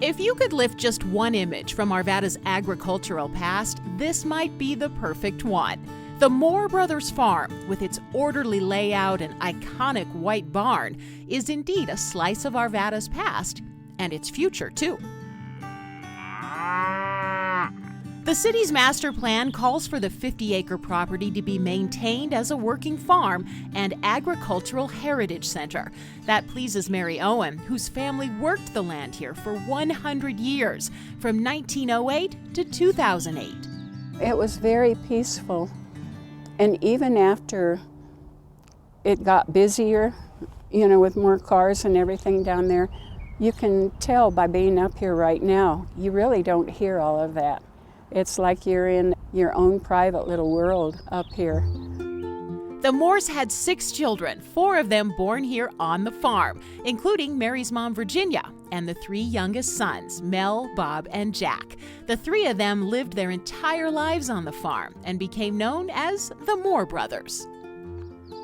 If you could lift just one image from Arvada's agricultural past, this might be the perfect one. The Moore Brothers Farm, with its orderly layout and iconic white barn, is indeed a slice of Arvada's past, and its future, too. The city's master plan calls for the 50-acre property to be maintained as a working farm and agricultural heritage center. That pleases Mary Owen, whose family worked the land here for 100 years, from 1908 to 2008. It was very peaceful, and even after it got busier, with more cars and everything down there, you can tell by being up here right now, you really don't hear all of that. It's like you're in your own private little world up here. The Moores had 6 children, 4 of them born here on the farm, including Mary's mom, Virginia, and the 3 youngest sons, Mel, Bob, and Jack. The 3 of them lived their entire lives on the farm and became known as the Moore Brothers.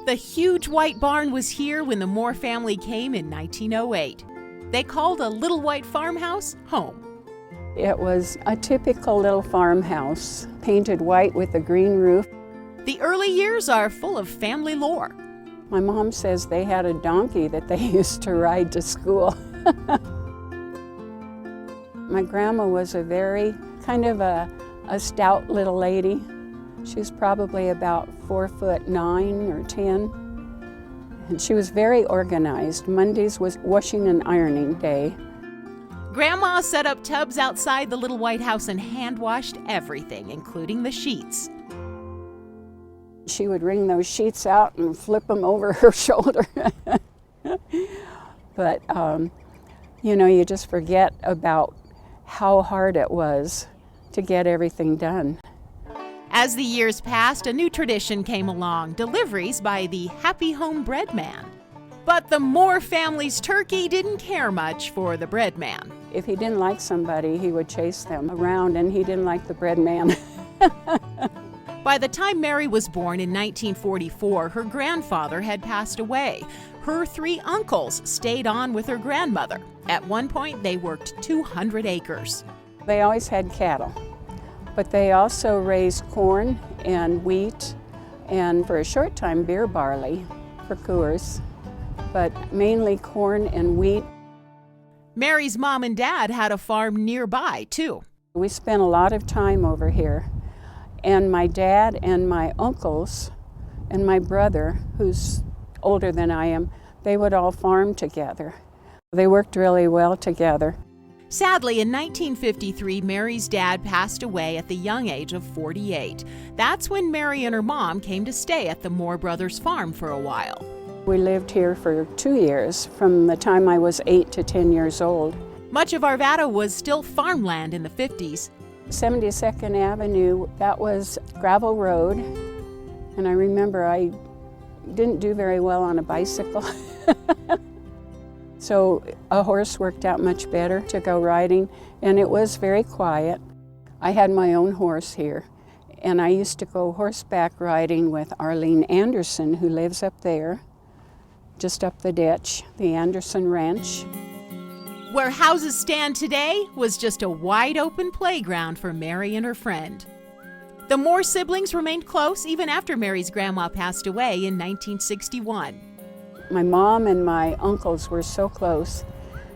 The huge white barn was here when the Moore family came in 1908. They called a little white farmhouse home. It was a typical little farmhouse, painted white with a green roof. The early years are full of family lore. My mom says they had a donkey that they used to ride to school. My grandma was a very kind of a stout little lady. She was probably about 4'9" or 10. And she was very organized. Mondays was washing and ironing day. Grandma set up tubs outside the little white house and hand-washed everything, including the sheets. She would wring those sheets out and flip them over her shoulder. But, you just forget about how hard it was to get everything done. As the years passed, a new tradition came along, deliveries by the Happy Home Bread Man. But the Moore family's turkey didn't care much for the bread man. If he didn't like somebody, he would chase them around, and he didn't like the bread man. By the time Mary was born in 1944, her grandfather had passed away. Her 3 uncles stayed on with her grandmother. At one point, they worked 200 acres. They always had cattle, but they also raised corn and wheat, and for a short time, beer barley for Coors, but mainly corn and wheat. Mary's mom and dad had a farm nearby, too. We spent a lot of time over here, and my dad and my uncles and my brother, who's older than I am, they would all farm together. They worked really well together. Sadly, in 1953, Mary's dad passed away at the young age of 48. That's when Mary and her mom came to stay at the Moore Brothers farm for a while. We lived here for 2 years, from the time I was 8 to 10 years old. Much of Arvada was still farmland in the 50s. 72nd Avenue, that was gravel road, and I remember I didn't do very well on a bicycle. So a horse worked out much better to go riding, and it was very quiet. I had my own horse here, and I used to go horseback riding with Arlene Anderson, who lives up there, just up the ditch, the Anderson Ranch. Where houses stand today was just a wide open playground for Mary and her friend. The Moore siblings remained close even after Mary's grandma passed away in 1961. My mom and my uncles were so close.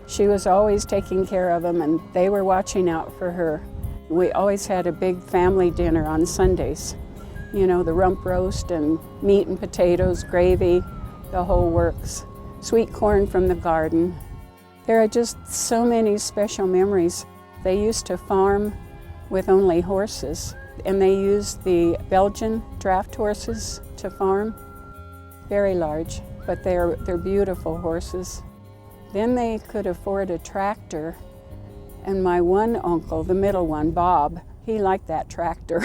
She was always taking care of them, and they were watching out for her. We always had a big family dinner on Sundays. The rump roast and meat and potatoes, gravy, the whole works. Sweet corn from the garden. There are just so many special memories. They used to farm with only horses, and they used the Belgian draft horses to farm. Very large, but they're beautiful horses. Then they could afford a tractor, and my one uncle, the middle one, Bob, he liked that tractor.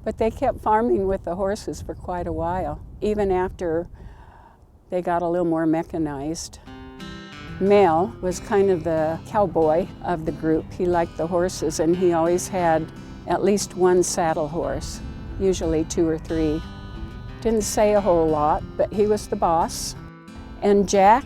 But they kept farming with the horses for quite a while, even after they got a little more mechanized. Mel was kind of the cowboy of the group. He liked the horses, and he always had at least one saddle horse, usually 2 or 3. Didn't say a whole lot, but he was the boss. And Jack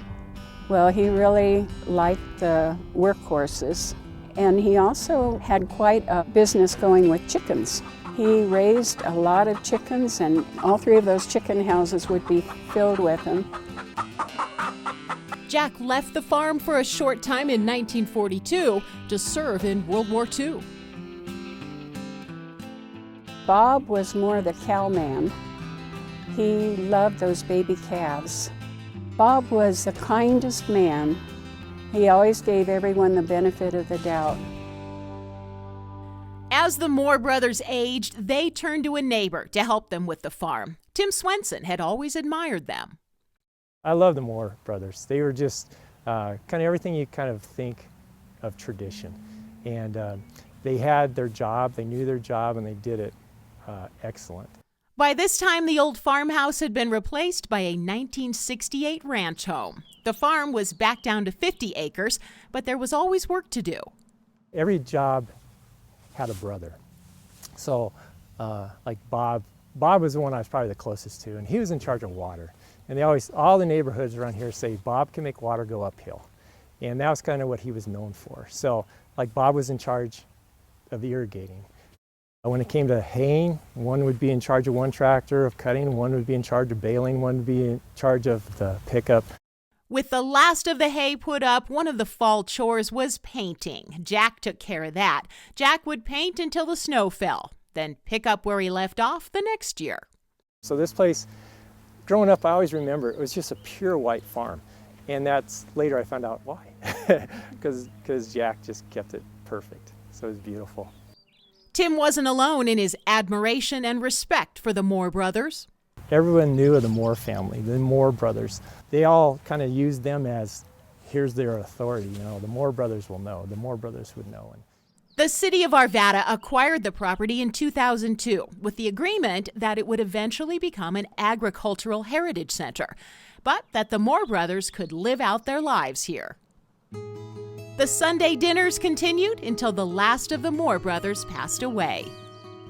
Well, he really liked the workhorses, and he also had quite a business going with chickens. He raised a lot of chickens, and all 3 of those chicken houses would be filled with them. Jack left the farm for a short time in 1942 to serve in World War II. Bob was more the cowman. He loved those baby calves. Bob was the kindest man. He always gave everyone the benefit of the doubt. As the Moore brothers aged, they turned to a neighbor to help them with the farm. Tim Swenson had always admired them. I love the Moore brothers. They were just kind of everything you kind of think of tradition. And they had their job, they knew their job, and they did it excellent. By this time, the old farmhouse had been replaced by a 1968 ranch home. The farm was back down to 50 acres, but there was always work to do. Every job had a brother. So like Bob was the one I was probably the closest to, and he was in charge of water. And all the neighborhoods around here say Bob can make water go uphill. And that was kind of what he was known for. So like Bob was in charge of irrigating. When it came to haying, one would be in charge of one tractor of cutting, one would be in charge of baling, one would be in charge of the pickup. With the last of the hay put up, one of the fall chores was painting. Jack took care of that. Jack would paint until the snow fell, then pick up where he left off the next year. So this place, growing up, I always remember it was just a pure white farm. And that's later I found out why. Because Jack just kept it perfect. So it was beautiful. Tim wasn't alone in his admiration and respect for the Moore brothers. Everyone knew of the Moore family, the Moore brothers. They all kind of used them as, here's their authority. You know, the Moore brothers will know. The Moore brothers would know. The city of Arvada acquired the property in 2002 with the agreement that it would eventually become an agricultural heritage center, but that the Moore brothers could live out their lives here. The Sunday dinners continued until the last of the Moore brothers passed away.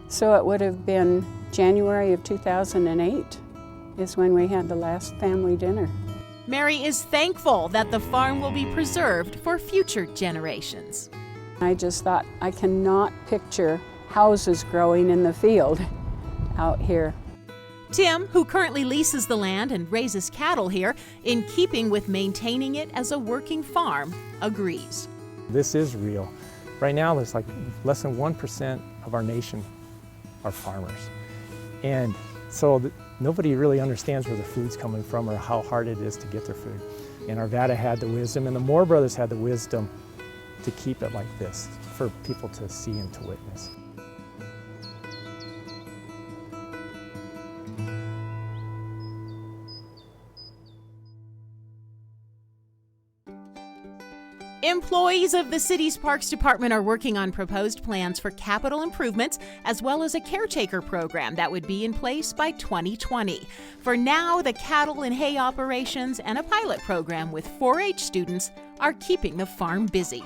So it would have been January of 2008 is when we had the last family dinner. Mary is thankful that the farm will be preserved for future generations. I just thought, I cannot picture houses growing in the field out here. Tim, who currently leases the land and raises cattle here, in keeping with maintaining it as a working farm, agrees. This is real. Right now, there's like less than 1% of our nation are farmers. And so nobody really understands where the food's coming from or how hard it is to get their food. And Arvada had the wisdom, and the Moore brothers had the wisdom to keep it like this for people to see and to witness. Employees of the city's Parks Department are working on proposed plans for capital improvements as well as a caretaker program that would be in place by 2020. For now, the cattle and hay operations and a pilot program with 4-H students are keeping the farm busy.